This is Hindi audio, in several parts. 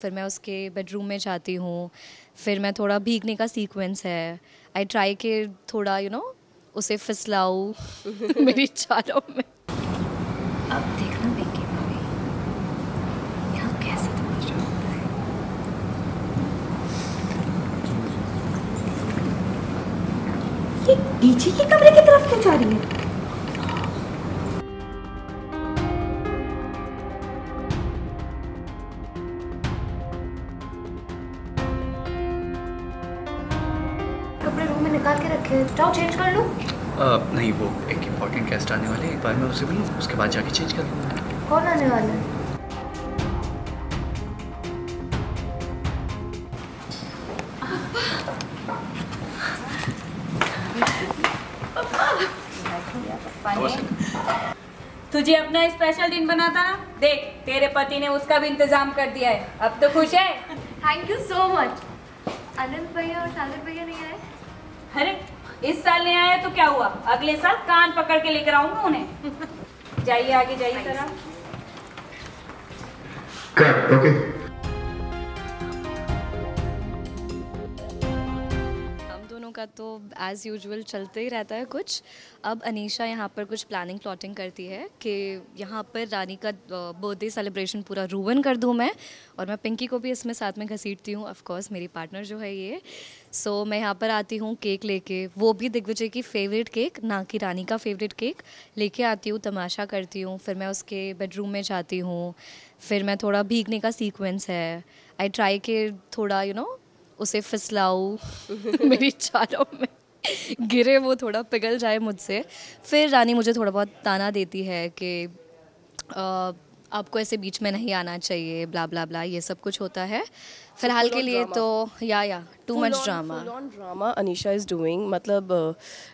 फिर मैं उसके बेडरूम में जाती हूँ, फिर मैं थोड़ा भीगने का सीक्वेंस है, आई ट्राई के थोड़ा उसे फिसलाऊँ मेरी चालों में। अब देखना पिंकी भाभी, यहाँ कैसे तमाशा होता है। ये डीजे के कमरे की तरफ क्यों जा रही है? कपड़े रूम में निकाल के रखे, जाओ चेंज कर लो। नहीं, वो एक इम्पॉर्टेंट गेस्ट आने वाले हैं, एक बार मैं उससे मिलूँ, उसके बाद जाके चेंज कर लूँगा। कौन आने वाला है? तुझे अपना स्पेशल दिन बनाता ना, देख तेरे पति ने उसका भी इंतजाम कर दिया है। अब तो खुश है? Thank you so much. Anand भैया और सागर भैया नहीं आए? अरे इस साल नहीं आया तो क्या हुआ, अगले साल कान पकड़ के लेकर आऊंगा उन्हें। जाइए आगे जाइए सर। ओके। का तो एज़ यूजुअल चलते ही रहता है कुछ। अब अनीशा यहाँ पर कुछ प्लानिंग प्लॉटिंग करती है कि यहाँ पर रानी का बर्थडे सेलिब्रेशन पूरा रूवन कर दूँ मैं, और मैं पिंकी को भी इसमें साथ में घसीटती हूँ, ऑफ कोर्स मेरी पार्टनर जो है ये। सो मैं यहाँ पर आती हूँ केक लेके, वो भी दिग्विजय की फ़ेवरेट केक, ना कि रानी का फ़ेवरेट केक लेके आती हूँ, तमाशा करती हूँ। फिर मैं उसके बेडरूम में जाती हूँ, फिर मैं थोड़ा भीगने का सीक्वेंस है, आई ट्राई के थोड़ा उसे फिसलाऊँ मेरी चालों में गिरे वो थोड़ा पिघल जाए मुझसे। फिर रानी मुझे थोड़ा बहुत ताना देती है कि आपको ऐसे बीच में नहीं आना चाहिए, ब्ला ब्ला ब्ला, ये सब कुछ होता है फिलहाल के लिए। तो या too much drama Anisha is doing. मतलब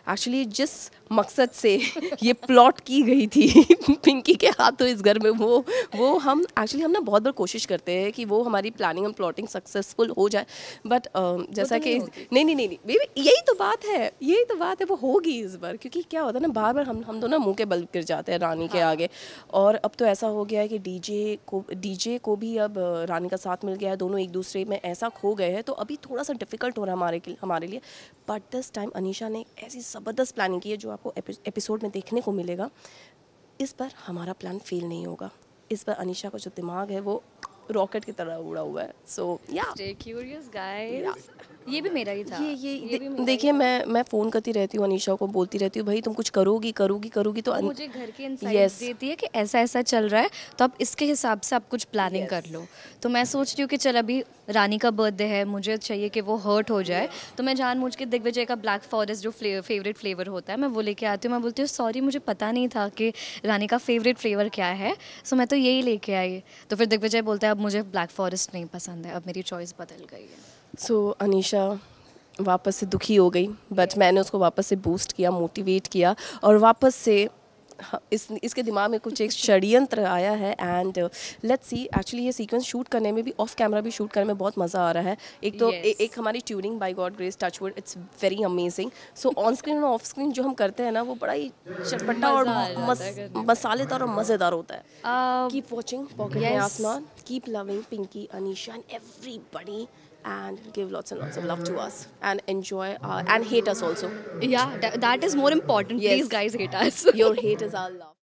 एक्चुअली जिस मकसद से ये प्लॉट की गई थी पिंकी के हाथों इस घर में, वो हम ना बहुत बार कोशिश करते हैं कि वो हमारी प्लानिंग एंड प्लॉटिंग सक्सेसफुल हो जाए, बट जैसा कि नहीं बेबी, यही तो बात है, वो होगी इस बार। क्योंकि क्या होता है ना, बार बार हम दोनों मुंह के बल गिर जाते हैं रानी के आगे। और अब तो ऐसा हो गया है कि डीजे को भी अब रानी का साथ मिल गया है, दोनों एक दूसरे में ऐसा खो गए हैं, तो अभी थोड़ा सा डिफिकल्ट हो रहा है हमारे लिए। बट दिस टाइम अनीशा ने ऐसी ज़बरदस्त प्लानिंग की है जो आपको एपिसोड में देखने को मिलेगा। इस बार हमारा प्लान फेल नहीं होगा। इस बार अनीशा का जो दिमाग है वो रॉकेट की तरह उड़ा हुआ है। सो या स्टे क्यूरियस गाइस। ये भी मेरा ही था। देखिए, मैं फ़ोन करती रहती हूँ अनीशा को, बोलती रहती हूँ भाई तुम कुछ करोगी तो मुझे घर की इनसाइट्स देती है कि ऐसा ऐसा चल रहा है, तो आप इसके हिसाब से आप कुछ प्लानिंग कर लो। तो मैं सोच रही हूँ कि चल अभी रानी का बर्थडे है, मुझे चाहिए कि वो हर्ट हो जाए, तो मैं जानबूझ के दिग्विजय का ब्लैक फॉरेस्ट जो फेवरेट फ्लेवर होता है मैं वो लेके आती हूँ। मैं बोलती हूँ सॉरी मुझे पता नहीं था कि रानी का फेवरेट फ्लेवर क्या है, सो मैं तो यही लेके आई। तो फिर दिग्विजय बोलता है अब मुझे ब्लैक फॉरेस्ट नहीं पसंद है, अब मेरी चॉइस बदल गई है। सो अनीशा वापस से दुखी हो गई, बट मैंने उसको वापस से बूस्ट किया, मोटिवेट किया, और वापस से इसके दिमाग में कुछ एक षड्यंत्र आया है। एंड लेट्स सी, एक्चुअली ये सीक्वेंस शूट करने में भी, ऑफ कैमरा भी शूट करने में बहुत मज़ा आ रहा है। एक तो एक हमारी tuning by God grace, touchwood, it's very amazing. So on screen और ऑफ स्क्रीन जो हम करते हैं ना, वो बड़ा ही चटपटा और मसालेदार और मज़ेदार होता है। Keep watching Pocket Mein Aasmaan, keep loving Pinky, Anisha and everybody, and give lots and lots of love to us and enjoy and hate us also. Yeah, that is more important. Yes. Please guys, hate us. Your hate is our love.